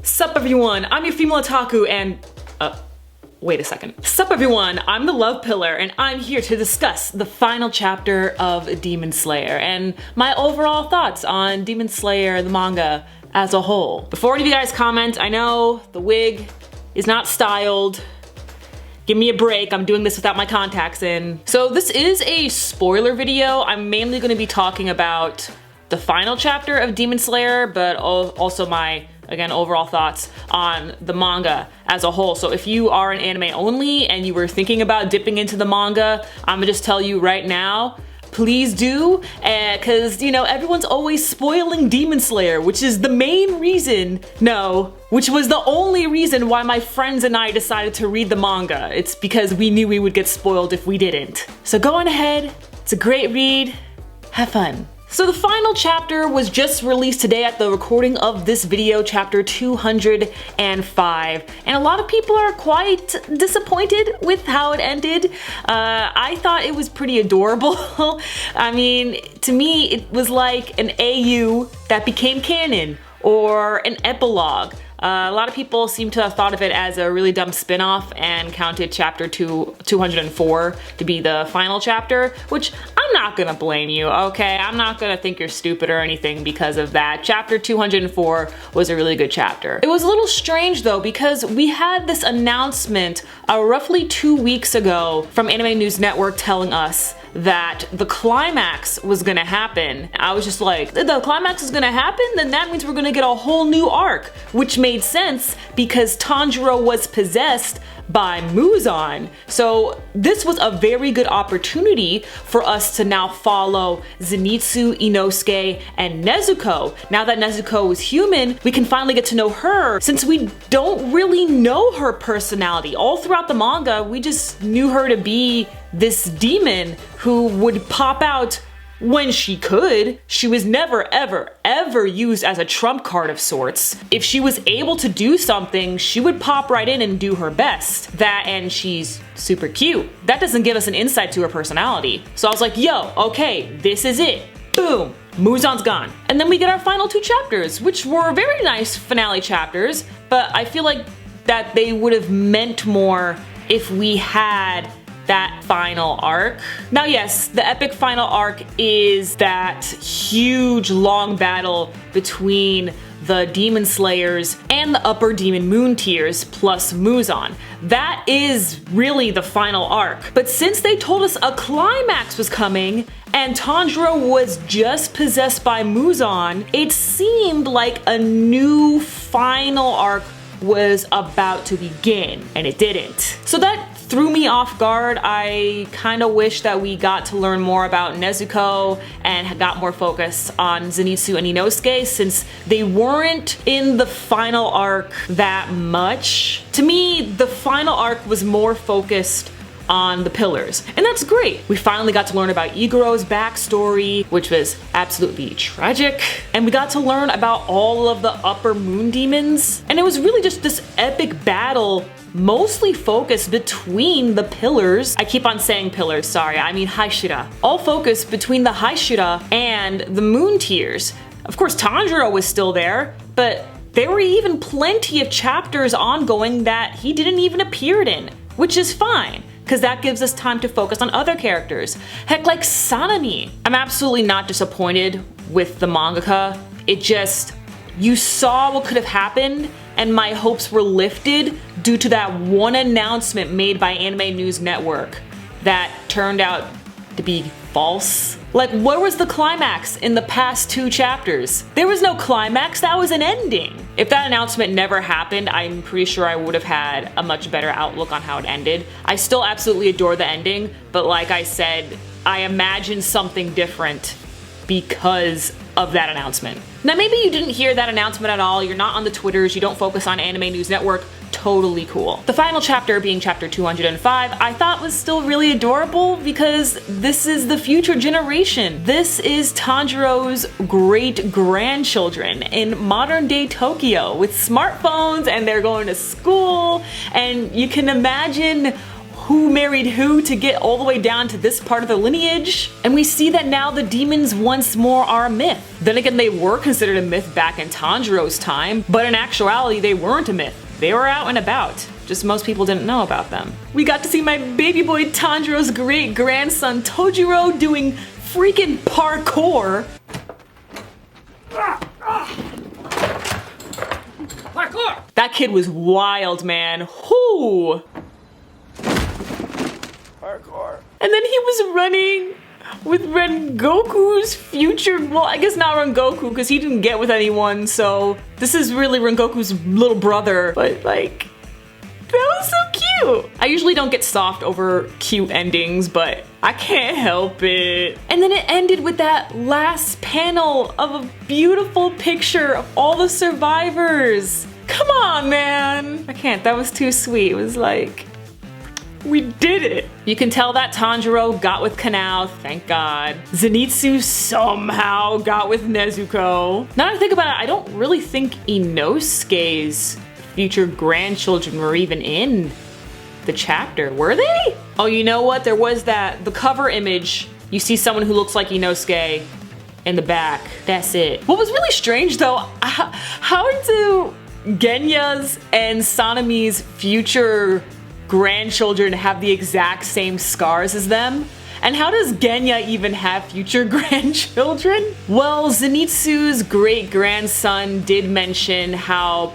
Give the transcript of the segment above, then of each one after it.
Sup everyone, I'm your female otaku and, wait a second. Sup everyone, I'm the Love Pillar and I'm here to discuss the final chapter of Demon Slayer and my overall thoughts on Demon Slayer, the manga, as a whole. Before any of you guys comment, I know the wig is not styled. Give me a break, I'm doing this without my contacts in. So this is a spoiler video. I'm mainly gonna be talking about the final chapter of Demon Slayer, but also my, again, overall thoughts on the manga as a whole. So if you are an anime only and you were thinking about dipping into the manga, I'm gonna just tell you right now, please do, cause you know, everyone's always spoiling Demon Slayer, which is the main reason, which was the only reason why my friends and I decided to read the manga. It's because we knew we would get spoiled if we didn't. So go on ahead, it's a great read, have fun. So the final chapter was just released today at the recording of this video, chapter 205, and a lot of people are quite disappointed with how it ended. I thought it was pretty adorable. I mean, to me, it was like an AU that became canon, or an epilogue. A lot of people seem to have thought of it as a really dumb spin-off and counted chapter 204 to be the final chapter, which I'm not gonna blame you, okay? I'm not gonna think you're stupid or anything because of that. Chapter 204 was a really good chapter. It was a little strange though, because we had this announcement roughly 2 weeks ago from Anime News Network telling us that the climax was gonna happen. I was just like, the climax is gonna happen? Then that means we're gonna get a whole new arc, which made sense because Tanjiro was possessed by Muzan. So this was a very good opportunity for us to now follow Zenitsu, Inosuke, and Nezuko. Now that Nezuko is human, we can finally get to know her since we don't really know her personality. All throughout the manga, we just knew her to be this demon who would pop out when she could. She was never ever used as a trump card of sorts. If she was able to do something, she would pop right in and do her best. That, and she's super cute. That doesn't give us an insight to her personality. So I was like, yo, okay, this is it. Boom, Muzan's gone. And then we get our final 2 chapters, which were very nice finale chapters, but I feel like that they would have meant more if we had that final arc. Now yes, the epic final arc is that huge long battle between the Demon Slayers and the upper Demon Moon tiers plus Muzan. That is really the final arc. But since they told us a climax was coming and Tanjiro was just possessed by Muzan, it seemed like a new final arc was about to begin, and it didn't. So that threw me off guard. I kind of wish that we got to learn more about Nezuko and got more focus on Zenitsu and Inosuke since they weren't in the final arc that much. To me, the final arc was more focused on the pillars, and that's great. We finally got to learn about Igoro's backstory, which was absolutely tragic, and we got to learn about all of the upper moon demons, and it was really just this epic battle mostly focused between the pillars. I keep on saying pillars, sorry, I mean Haishira. All focused between the Haishira and the moon tiers. Of course, Tanjiro was still there, but there were even plenty of chapters ongoing that he didn't even appear in, which is fine, because that gives us time to focus on other characters. Heck, like Sanemi. I'm absolutely not disappointed with the mangaka. It just, you saw what could have happened and my hopes were lifted due to that one announcement made by Anime News Network that turned out to be false. Like, where was the climax in the past 2 chapters? There was no climax, that was an ending. If that announcement never happened, I'm pretty sure I would have had a much better outlook on how it ended. I still absolutely adore the ending, but like I said, I imagined something different because of that announcement. Now maybe you didn't hear that announcement at all, you're not on the Twitters, you don't focus on Anime News Network, totally cool. The final chapter, being chapter 205, I thought was still really adorable because this is the future generation. This is Tanjiro's great-grandchildren in modern-day Tokyo with smartphones, and they're going to school, and you can imagine who married who to get all the way down to this part of the lineage. And we see that now the demons once more are a myth. Then again, they were considered a myth back in Tanjiro's time, but in actuality, they weren't a myth. They were out and about. Just most people didn't know about them. We got to see my baby boy Tanjiro's great grandson Tojiro doing freaking parkour. Parkour! That kid was wild, man. Whoo! Parkour. And then he was running with Rengoku's future, well, I guess not Rengoku because he didn't get with anyone, so this is really Rengoku's little brother, but like, that was so cute. I usually don't get soft over cute endings, but I can't help it. And then it ended with that last panel of a beautiful picture of all the survivors. Come on, man. I can't, that was too sweet. It was like, we did it. You can tell that Tanjiro got with Kanao, thank God. Zenitsu somehow got with Nezuko. Now that I think about it, I don't really think Inosuke's future grandchildren were even in the chapter, were they? Oh, you know what? There was the cover image. You see someone who looks like Inosuke in the back. That's it. What was really strange though, how do Genya's and Sanemi's future grandchildren have the exact same scars as them? And how does Genya even have future grandchildren? Well, Zenitsu's great-grandson did mention how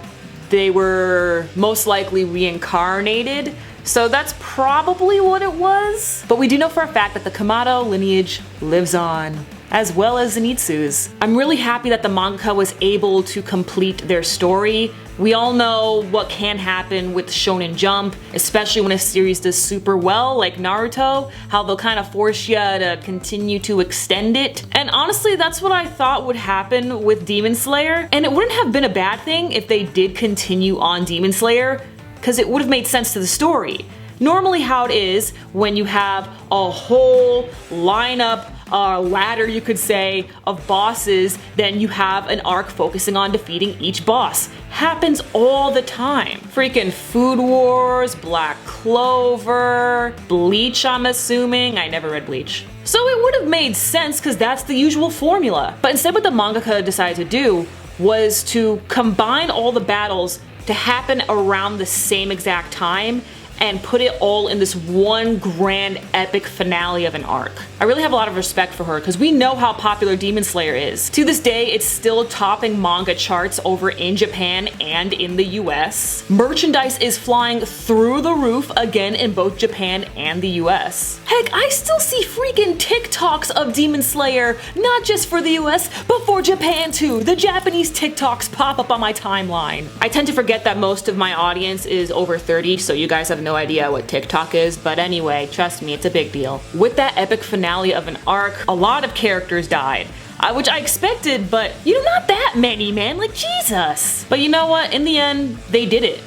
they were most likely reincarnated, so that's probably what it was. But we do know for a fact that the Kamado lineage lives on, as well as Zenitsu's. I'm really happy that the mangaka was able to complete their story. We all know what can happen with Shonen Jump, especially when a series does super well, like Naruto, how they'll kind of force you to continue to extend it. And honestly, that's what I thought would happen with Demon Slayer. And it wouldn't have been a bad thing if they did continue on Demon Slayer, because it would have made sense to the story. Normally how it is, when you have a whole lineup, ladder you could say, of bosses, then you have an arc focusing on defeating each boss. Happens all the time. Freaking Food Wars, Black Clover, Bleach I'm assuming. I never read Bleach. So it would have made sense because that's the usual formula. But instead what the mangaka decided to do was to combine all the battles to happen around the same exact time and put it all in this one grand epic finale of an arc. I really have a lot of respect for her because we know how popular Demon Slayer is. To this day, it's still topping manga charts over in Japan and in the US. Merchandise is flying through the roof again in both Japan and the US. Heck, I still see freaking TikToks of Demon Slayer, not just for the US, but for Japan too. The Japanese TikToks pop up on my timeline. I tend to forget that most of my audience is over 30, so you guys have no idea what TikTok is, but anyway, trust me, it's a big deal. With that epic finale of an arc, a lot of characters died. Which I expected, but you know, not that many, man, like Jesus. But you know what, in the end, they did it.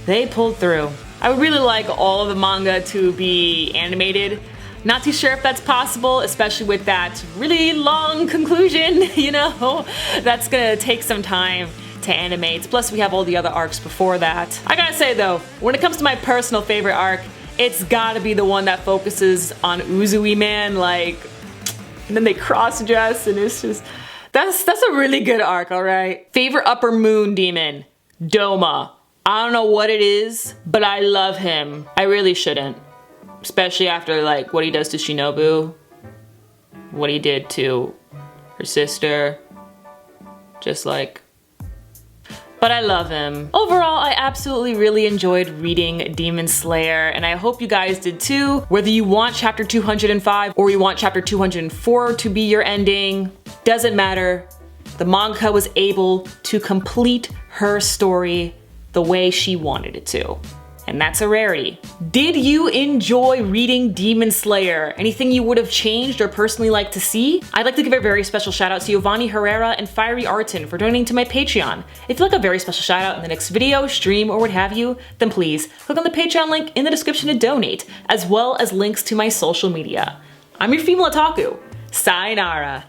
They pulled through. I would really like all of the manga to be animated. Not too sure if that's possible, especially with that really long conclusion, you know? That's gonna take some time to animate. Plus we have all the other arcs before that. I gotta say though, when it comes to my personal favorite arc, it's gotta be the one that focuses on Uzui, man, like, and then they cross-dress and it's just, that's a really good arc, alright? Favorite upper moon demon, Doma. I don't know what it is, but I love him. I really shouldn't. Especially after like what he does to Shinobu, what he did to her sister, just like, but I love him. Overall, I absolutely really enjoyed reading Demon Slayer, and I hope you guys did too. Whether you want chapter 205 or you want chapter 204 to be your ending, doesn't matter. The mangaka was able to complete her story the way she wanted it to. And that's a rarity. Did you enjoy reading Demon Slayer? Anything you would have changed or personally like to see? I'd like to give a very special shout out to Giovanni Herrera and Fiery Arton for donating to my Patreon. If you'd like a very special shout out in the next video, stream, or what have you, then please click on the Patreon link in the description to donate, as well as links to my social media. I'm your female otaku. Sayonara.